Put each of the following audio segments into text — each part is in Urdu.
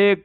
1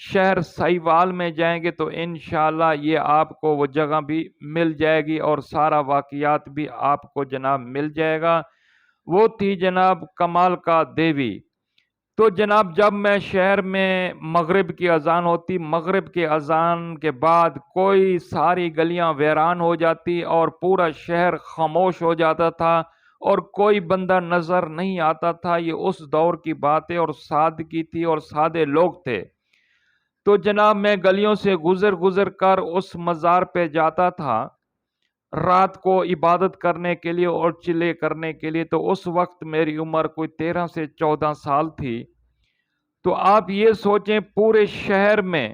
شہر سہیوال میں جائیں گے تو انشاءاللہ یہ آپ کو وہ جگہ بھی مل جائے گی اور سارا واقعات بھی آپ کو جناب مل جائے گا۔ وہ تھی جناب کمال کا دیوی۔ تو جناب جب میں شہر میں مغرب کی اذان ہوتی، مغرب کی اذان کے بعد کوئی ساری گلیاں ویران ہو جاتی اور پورا شہر خاموش ہو جاتا تھا اور کوئی بندہ نظر نہیں آتا تھا۔ یہ اس دور کی باتیں اور سادگی تھی اور سادے لوگ تھے۔ تو جناب میں گلیوں سے گزر کر اس مزار پہ جاتا تھا رات کو عبادت کرنے کے لیے اور چلے کرنے کے لیے۔ تو اس وقت میری عمر کوئی 13 سے 14 سال تھی۔ تو آپ یہ سوچیں پورے شہر میں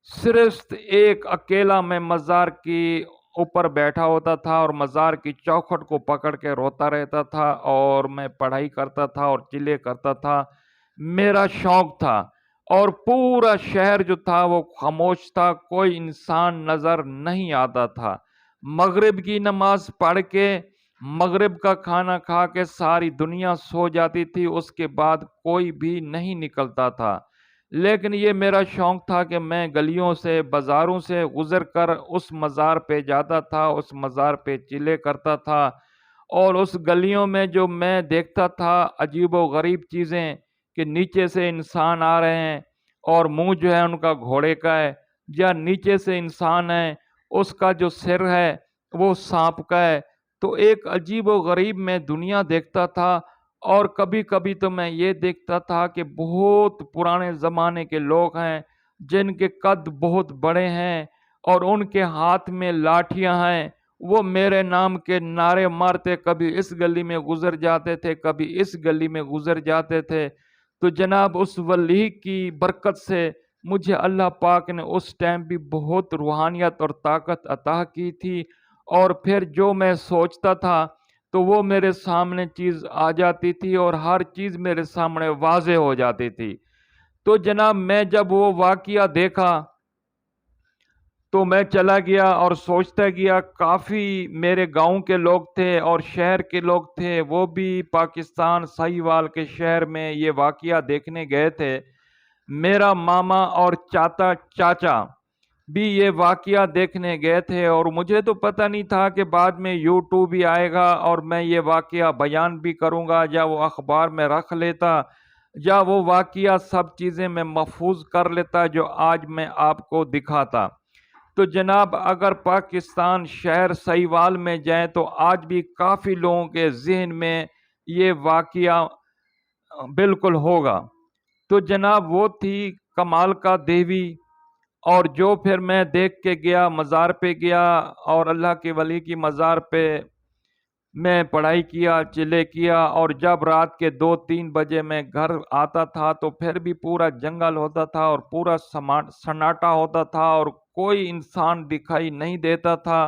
صرف ایک اکیلا میں مزار کی اوپر بیٹھا ہوتا تھا اور مزار کی چوکھٹ کو پکڑ کے روتا رہتا تھا اور میں پڑھائی کرتا تھا اور چلے کرتا تھا۔ میرا شوق تھا اور پورا شہر جو تھا وہ خاموش تھا، کوئی انسان نظر نہیں آتا تھا۔ مغرب کی نماز پڑھ کے مغرب کا کھانا کھا کے ساری دنیا سو جاتی تھی، اس کے بعد کوئی بھی نہیں نکلتا تھا۔ لیکن یہ میرا شوق تھا کہ میں گلیوں سے بازاروں سے گزر کر اس مزار پہ جاتا تھا، اس مزار پہ چلے کرتا تھا اور اس گلیوں میں جو میں دیکھتا تھا عجیب و غریب چیزیں کہ نیچے سے انسان آ رہے ہیں اور منہ جو ہے ان کا گھوڑے کا ہے، یا نیچے سے انسان ہے اس کا جو سر ہے وہ سانپ کا ہے۔ تو ایک عجیب و غریب میں دنیا دیکھتا تھا اور کبھی کبھی تو میں یہ دیکھتا تھا کہ بہت پرانے زمانے کے لوگ ہیں جن کے قد بہت بڑے ہیں اور ان کے ہاتھ میں لاٹھیاں ہیں، وہ میرے نام کے نعرے مارتے، کبھی اس گلی میں گزر جاتے تھے، کبھی اس گلی میں گزر جاتے تھے۔ تو جناب اس ولی کی برکت سے مجھے اللہ پاک نے اس ٹائم بھی بہت روحانیت اور طاقت عطا کی تھی، اور پھر جو میں سوچتا تھا تو وہ میرے سامنے چیز آ جاتی تھی اور ہر چیز میرے سامنے واضح ہو جاتی تھی۔ تو جناب میں جب وہ واقعہ دیکھا تو میں چلا گیا اور سوچتا گیا، کافی میرے گاؤں کے لوگ تھے اور شہر کے لوگ تھے، وہ بھی پاکستان سہیوال کے شہر میں یہ واقعہ دیکھنے گئے تھے۔ میرا ماما اور چاچا بھی یہ واقعہ دیکھنے گئے تھے، اور مجھے تو پتہ نہیں تھا کہ بعد میں یوٹیوب بھی آئے گا اور میں یہ واقعہ بیان بھی کروں گا، یا وہ اخبار میں رکھ لیتا، یا وہ واقعہ سب چیزیں میں محفوظ کر لیتا جو آج میں آپ کو دکھاتا۔ تو جناب اگر پاکستان شہر سہیوال میں جائیں تو آج بھی کافی لوگوں کے ذہن میں یہ واقعہ بالکل ہوگا۔ تو جناب وہ تھی کمال کا دیوی، اور جو پھر میں دیکھ کے گیا، مزار پہ گیا اور اللہ کے ولی کی مزار پہ میں پڑھائی کیا، چلے کیا، اور جب رات کے 2-3 بجے میں گھر آتا تھا تو پھر بھی پورا جنگل ہوتا تھا اور پورا سناٹا ہوتا تھا اور کوئی انسان دکھائی نہیں دیتا تھا۔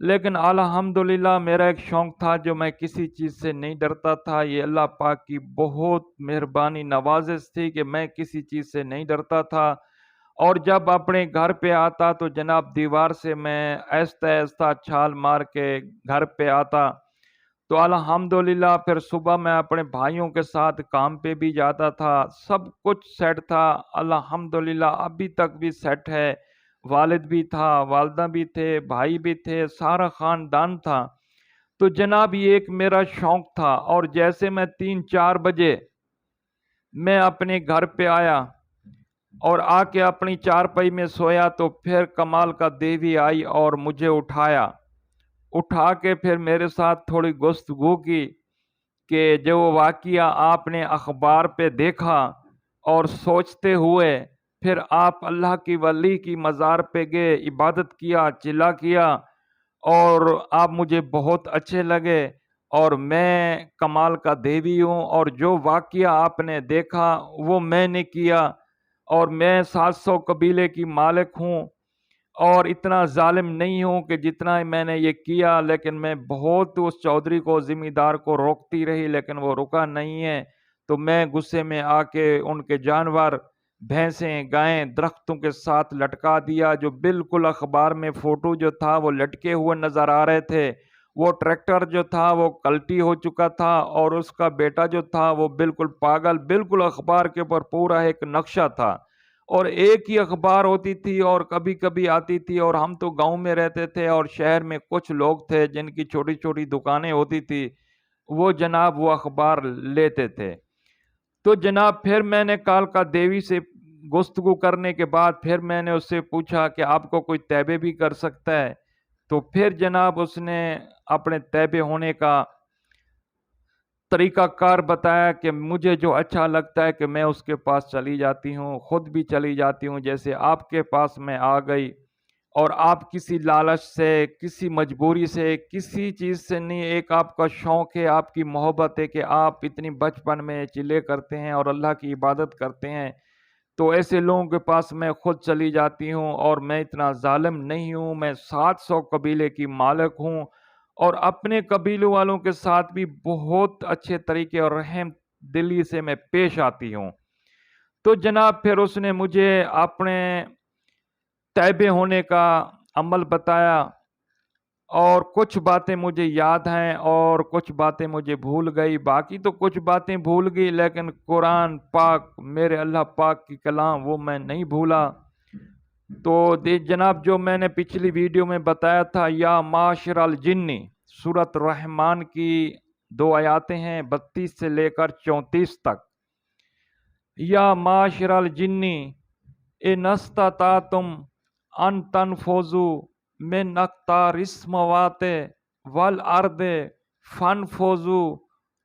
لیکن الحمدللہ میرا ایک شوق تھا جو میں کسی چیز سے نہیں ڈرتا تھا۔ یہ اللہ پاک کی بہت مہربانی نوازش تھی کہ میں کسی چیز سے نہیں ڈرتا تھا، اور جب اپنے گھر پہ آتا تو جناب دیوار سے میں آہستہ آہستہ چھال مار کے گھر پہ آتا۔ تو الحمدللہ پھر صبح میں اپنے بھائیوں کے ساتھ کام پہ بھی جاتا تھا، سب کچھ سیٹ تھا الحمدللہ، ابھی تک بھی سیٹ ہے۔ والد بھی تھا، والدہ بھی تھے، بھائی بھی تھے، سارا خاندان تھا۔ تو جناب یہ ایک میرا شوق تھا، اور جیسے میں 3-4 بجے میں اپنے گھر پہ آیا اور آ کے اپنی چارپائی میں سویا تو پھر کمال کا دیوی آئی اور مجھے اٹھا کے پھر میرے ساتھ تھوڑی گفتگو کی کہ جو واقعہ آپ نے اخبار پہ دیکھا اور سوچتے ہوئے پھر آپ اللہ کی ولی کی مزار پہ گئے، عبادت کیا، چلا کیا، اور آپ مجھے بہت اچھے لگے، اور میں کمال کا دیوی ہوں، اور جو واقعہ آپ نے دیکھا وہ میں نے کیا، اور میں 700 قبیلے کی مالک ہوں، اور اتنا ظالم نہیں ہوں کہ جتنا میں نے یہ کیا، لیکن میں بہت اس چودھری کو، ذمہ دار کو روکتی رہی لیکن وہ رکا نہیں ہے۔ تو میں غصے میں آ کے ان کے جانور، بھینسیں، گائیں درختوں کے ساتھ لٹکا دیا، جو بالکل اخبار میں فوٹو جو تھا وہ لٹکے ہوئے نظر آ رہے تھے۔ وہ ٹریکٹر جو تھا وہ کلٹی ہو چکا تھا، اور اس کا بیٹا جو تھا وہ بالکل پاگل، بالکل اخبار کے اوپر پورا ایک نقشہ تھا، اور ایک ہی اخبار ہوتی تھی اور کبھی کبھی آتی تھی، اور ہم تو گاؤں میں رہتے تھے اور شہر میں کچھ لوگ تھے جن کی چھوٹی چھوٹی دکانیں ہوتی تھی، وہ جناب وہ اخبار لیتے تھے۔ تو جناب پھر میں نے کالکا دیوی سے گفتگو کرنے کے بعد پھر میں نے اس سے پوچھا کہ آپ کو کوئی تیبے بھی کر سکتا ہے؟ تو پھر جناب اس نے اپنے تیبے ہونے کا طریقہ کار بتایا کہ مجھے جو اچھا لگتا ہے کہ میں اس کے پاس چلی جاتی ہوں، خود بھی چلی جاتی ہوں، جیسے آپ کے پاس میں آ گئی، اور آپ کسی لالچ سے، کسی مجبوری سے، کسی چیز سے نہیں، ایک آپ کا شوق ہے، آپ کی محبت ہے کہ آپ اتنی بچپن میں چلے کرتے ہیں اور اللہ کی عبادت کرتے ہیں، تو ایسے لوگوں کے پاس میں خود چلی جاتی ہوں، اور میں اتنا ظالم نہیں ہوں، میں 700 قبیلے کی مالک ہوں، اور اپنے قبیلوں والوں کے ساتھ بھی بہت اچھے طریقے اور رحم دلی سے میں پیش آتی ہوں۔ تو جناب پھر اس نے مجھے اپنے تائبے ہونے کا عمل بتایا، اور کچھ باتیں مجھے یاد ہیں اور کچھ باتیں مجھے بھول گئی، باقی تو کچھ باتیں بھول گئی، لیکن قرآن پاک، میرے اللہ پاک کی کلام، وہ میں نہیں بھولا۔ تو جناب جو میں نے پچھلی ویڈیو میں بتایا تھا، یا معاشر الجنی، سورۃ الرحمن کی 2 آیاتیں ہیں، 32 سے لے کر 34 تک۔ یا معاشر الجنی ان استطعتم ان تنفذوا من اقطار السماوات والارض فانفذوا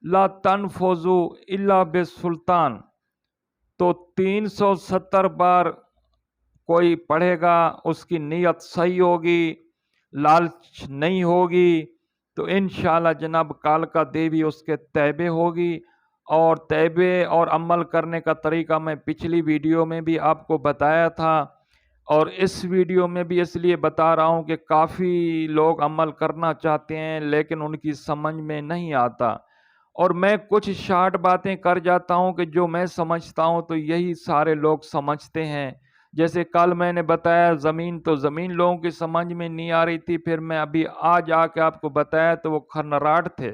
لا تنفذوا الا بالسلطان۔ تو 370 بار کوئی پڑھے گا، اس کی نیت صحیح ہوگی، لالچ نہیں ہوگی، تو انشاءاللہ جناب کالکا دیوی اس کے تیبے ہوگی۔ اور تیبے اور عمل کرنے کا طریقہ میں پچھلی ویڈیو میں بھی آپ کو بتایا تھا، اور اس ویڈیو میں بھی اس لیے بتا رہا ہوں کہ کافی لوگ عمل کرنا چاہتے ہیں لیکن ان کی سمجھ میں نہیں آتا، اور میں کچھ شارٹ باتیں کر جاتا ہوں کہ جو میں سمجھتا ہوں تو یہی سارے لوگ سمجھتے ہیں۔ جیسے کل میں نے بتایا زمین، تو زمین لوگوں کی سمجھ میں نہیں آ رہی تھی، پھر میں ابھی آج آ کے آپ کو بتایا تو وہ کھنراٹ تھے،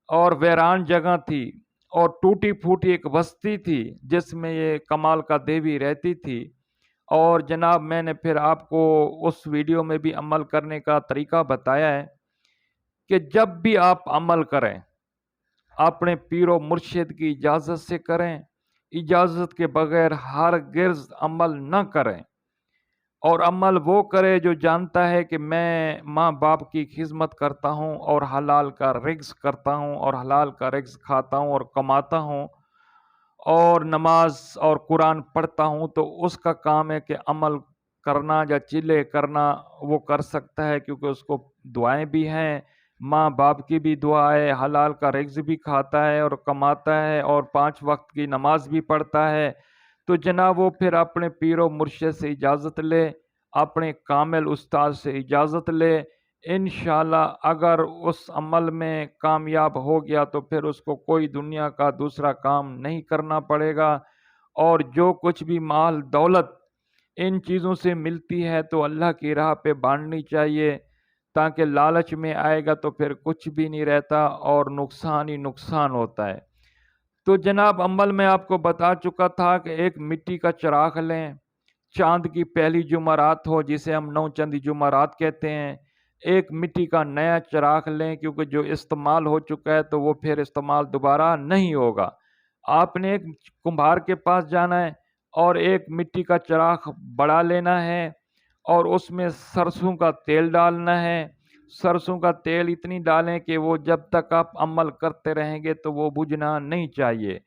اور ویران جگہ تھی، اور ٹوٹی پھوٹی ایک بستی تھی جس میں یہ کمال کا دیوی رہتی تھی۔ اور جناب میں نے پھر آپ کو اس ویڈیو میں بھی عمل کرنے کا طریقہ بتایا ہے کہ جب بھی آپ عمل کریں اپنے پیر و مرشد کی اجازت سے کریں، اجازت کے بغیر ہرگز عمل نہ کریں، اور عمل وہ کرے جو جانتا ہے کہ میں ماں باپ کی خدمت کرتا ہوں اور حلال کا رزق کرتا ہوں اور حلال کا رزق کھاتا ہوں اور کماتا ہوں، اور نماز اور قرآن پڑھتا ہوں، تو اس کا کام ہے کہ عمل کرنا یا چلے کرنا وہ کر سکتا ہے، کیونکہ اس کو دعائیں بھی ہیں، ماں باپ کی بھی دعا ہے، حلال کا رزق بھی کھاتا ہے اور کماتا ہے، اور 5 وقت کی نماز بھی پڑھتا ہے۔ تو جناب وہ پھر اپنے پیر و مرشد سے اجازت لے، اپنے کامل استاد سے اجازت لے، انشاءاللہ اگر اس عمل میں کامیاب ہو گیا تو پھر اس کو کوئی دنیا کا دوسرا کام نہیں کرنا پڑے گا، اور جو کچھ بھی مال دولت ان چیزوں سے ملتی ہے تو اللہ کی راہ پہ بانٹنی چاہیے، تاکہ لالچ میں آئے گا تو پھر کچھ بھی نہیں رہتا اور نقصان ہی نقصان ہوتا ہے۔ تو جناب عمل میں آپ کو بتا چکا تھا کہ ایک مٹی کا چراغ لیں، چاند کی پہلی جمعرات ہو جسے ہم 9 چندی جمعرات کہتے ہیں، ایک مٹی کا نیا چراغ لیں، کیونکہ جو استعمال ہو چکا ہے تو وہ پھر استعمال دوبارہ نہیں ہوگا۔ آپ نے ایک کمبھار کے پاس جانا ہے اور ایک مٹی کا چراغ بڑا لینا ہے، اور اس میں سرسوں کا تیل ڈالنا ہے۔ سرسوں کا تیل اتنی ڈالیں کہ وہ جب تک آپ عمل کرتے رہیں گے تو وہ بجھنا نہیں چاہیے۔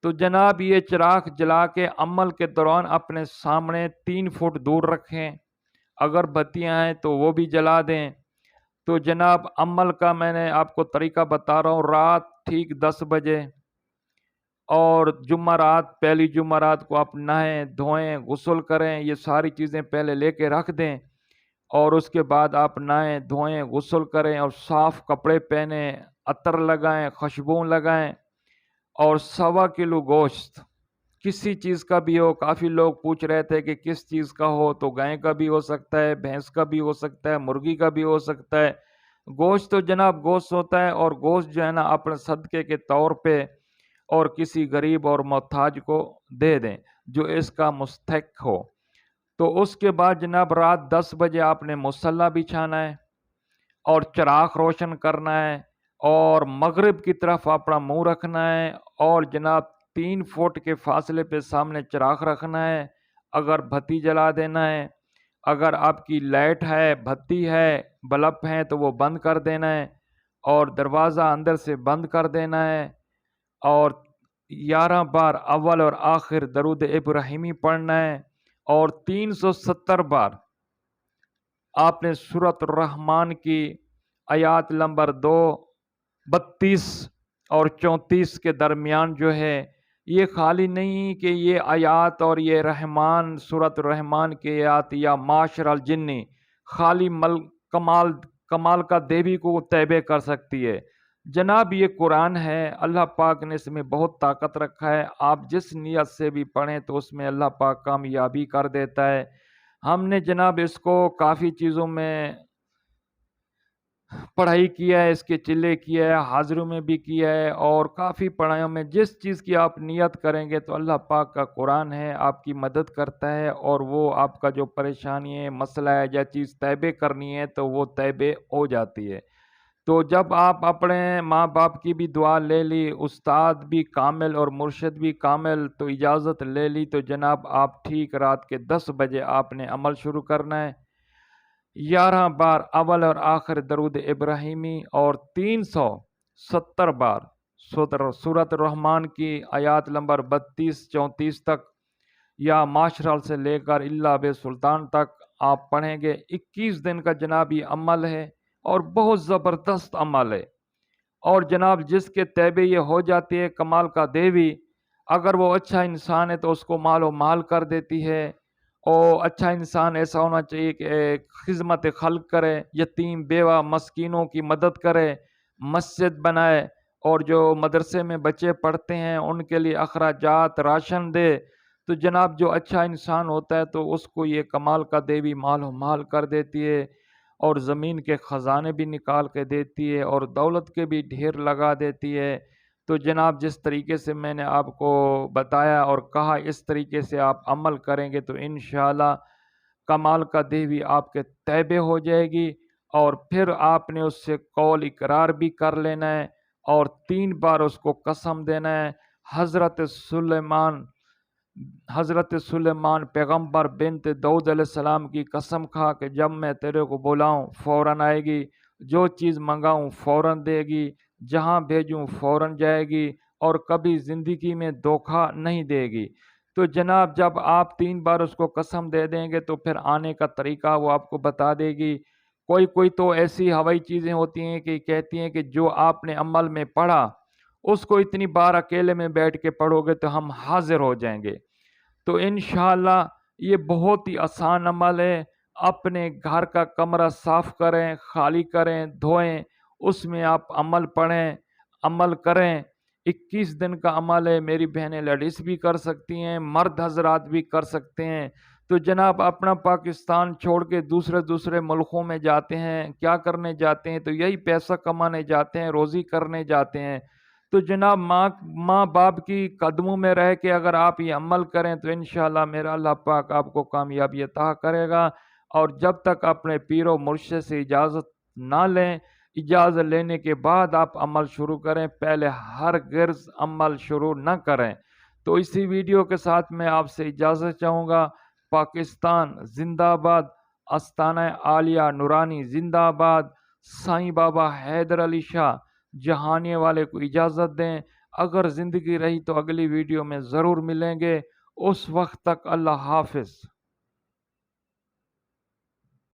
تو جناب یہ چراغ جلا کے عمل کے دوران اپنے سامنے 3 فٹ دور رکھیں، اگر بتیاں ہیں تو وہ بھی جلا دیں۔ تو جناب عمل کا میں نے آپ کو طریقہ بتا رہا ہوں، رات ٹھیک 10 بجے اور جمعرات، پہلی جمعرات کو آپ نہائیں دھوئیں غسل کریں، یہ ساری چیزیں پہلے لے کے رکھ دیں، اور اس کے بعد آپ نہائیں دھوئیں غسل کریں اور صاف کپڑے پہنیں، عطر لگائیں، خوشبو لگائیں، اور 1.25 کلو گوشت کسی چیز کا بھی ہو۔ کافی لوگ پوچھ رہے تھے کہ کس چیز کا ہو، تو گائے کا بھی ہو سکتا ہے، بھینس کا بھی ہو سکتا ہے، مرغی کا بھی ہو سکتا ہے۔ گوشت تو جناب گوشت ہوتا ہے، اور گوشت جو ہے نا اپنے صدقے کے طور پہ اور کسی غریب اور محتاج کو دے دیں۔ جو اس کا مستحق ہو۔ تو اس کے بعد جناب رات 10 بجے آپ نے مصلی بچھانا ہے اور چراغ روشن کرنا ہے اور مغرب کی طرف اپنا منہ رکھنا ہے اور جناب 3 فٹ کے فاصلے پہ سامنے چراغ رکھنا ہے۔ اگر بتی جلا دینا ہے، اگر آپ کی لائٹ ہے، بتی ہے، بلب ہیں تو وہ بند کر دینا ہے اور دروازہ اندر سے بند کر دینا ہے اور 11 بار اول اور آخر درود ابراہیمی پڑھنا ہے اور 370 بار آپ نے سورۃ الرحمن کی آیات نمبر 2، 32 اور 34 کے درمیان جو ہے، یہ خالی نہیں کہ یہ آیات اور یہ رحمان سورۃ الرحمن کی آیات یا معاشر الجنی خالی کمال کا دیوی کو تیبے کر سکتی ہے۔ جناب یہ قرآن ہے، اللہ پاک نے اس میں بہت طاقت رکھا ہے، آپ جس نیت سے بھی پڑھیں تو اس میں اللہ پاک کامیابی کر دیتا ہے۔ ہم نے جناب اس کو کافی چیزوں میں پڑھائی کیا ہے، اس کے چلے کیا ہے، حاضروں میں بھی کیا ہے اور کافی پڑھائیوں میں جس چیز کی آپ نیت کریں گے تو اللہ پاک کا قرآن ہے آپ کی مدد کرتا ہے اور وہ آپ کا جو پریشانی ہے، مسئلہ ہے یا چیز طیبے کرنی ہے تو وہ طیبے ہو جاتی ہے۔ تو جب آپ اپنے ماں باپ کی بھی دعا لے لی، استاد بھی کامل اور مرشد بھی کامل، تو اجازت لے لی تو جناب آپ ٹھیک رات کے 10 بجے آپ نے عمل شروع کرنا ہے۔ 11 بار اول اور آخر درود ابراہیمی اور 370 بار سورۃ الرحمن کی آیات نمبر 32 34 تک یا معاشرال سے لے کر اللہ بے سلطان تک آپ پڑھیں گے۔ 21 دن کا جناب یہ عمل ہے اور بہت زبردست عمل ہے اور جناب جس کے تیبے یہ ہو جاتی ہے کمال کا دیوی، اگر وہ اچھا انسان ہے تو اس کو مال و مال کر دیتی ہے، اور اچھا انسان ایسا ہونا چاہیے کہ خدمت خلق کرے، یتیم بیوہ مسکینوں کی مدد کرے، مسجد بنائے اور جو مدرسے میں بچے پڑھتے ہیں ان کے لیے اخراجات راشن دے۔ تو جناب جو اچھا انسان ہوتا ہے تو اس کو یہ کمال کا دیوی مال و مال کر دیتی ہے اور زمین کے خزانے بھی نکال کے دیتی ہے اور دولت کے بھی ڈھیر لگا دیتی ہے۔ تو جناب جس طریقے سے میں نے آپ کو بتایا اور کہا اس طریقے سے آپ عمل کریں گے تو انشاءاللہ کمال کا دیوی آپ کے تیبے ہو جائے گی اور پھر آپ نے اس سے قول اقرار بھی کر لینا ہے اور 3 بار اس کو قسم دینا ہے۔ حضرت سلیمان پیغمبر بنت داؤد علیہ السلام کی قسم کھا کہ جب میں تیرے کو بلاؤں فوراً آئے گی، جو چیز منگاؤں فوراً دے گی، جہاں بھیجوں فوراً جائے گی اور کبھی زندگی میں دھوکہ نہیں دے گی۔ تو جناب جب آپ 3 بار اس کو قسم دے دیں گے تو پھر آنے کا طریقہ وہ آپ کو بتا دے گی۔ کوئی تو ایسی ہوائی چیزیں ہوتی ہیں کہ کہتی ہیں کہ جو آپ نے عمل میں پڑھا اس کو اتنی بار اکیلے میں بیٹھ کے پڑھو گے تو ہم حاضر ہو جائیں گے۔ تو انشاءاللہ یہ بہت ہی آسان عمل ہے۔ اپنے گھر کا کمرہ صاف کریں، خالی کریں، دھوئیں، اس میں آپ عمل پڑھیں، عمل کریں۔ 21 دن کا عمل ہے، میری بہنیں لیڈیز بھی کر سکتی ہیں، مرد حضرات بھی کر سکتے ہیں۔ تو جناب اپنا پاکستان چھوڑ کے دوسرے ملکوں میں جاتے ہیں، کیا کرنے جاتے ہیں؟ تو یہی پیسہ کمانے جاتے ہیں، روزی کرنے جاتے ہیں۔ تو جناب ماں باپ کی قدموں میں رہ کے اگر آپ یہ عمل کریں تو انشاءاللہ میرا اللہ پاک آپ کو کامیابی عطا کرے گا۔ اور جب تک اپنے پیر و مرشد سے اجازت نہ لیں، اجازت لینے کے بعد آپ عمل شروع کریں، پہلے ہرگز عمل شروع نہ کریں۔ تو اسی ویڈیو کے ساتھ میں آپ سے اجازت چاہوں گا۔ پاکستان زندہ آباد، آستانہ عالیہ نورانی زندہ آباد، سائیں بابا حیدر علی شاہ جہانیے والے کو اجازت دیں۔ اگر زندگی رہی تو اگلی ویڈیو میں ضرور ملیں گے۔ اس وقت تک اللہ حافظ۔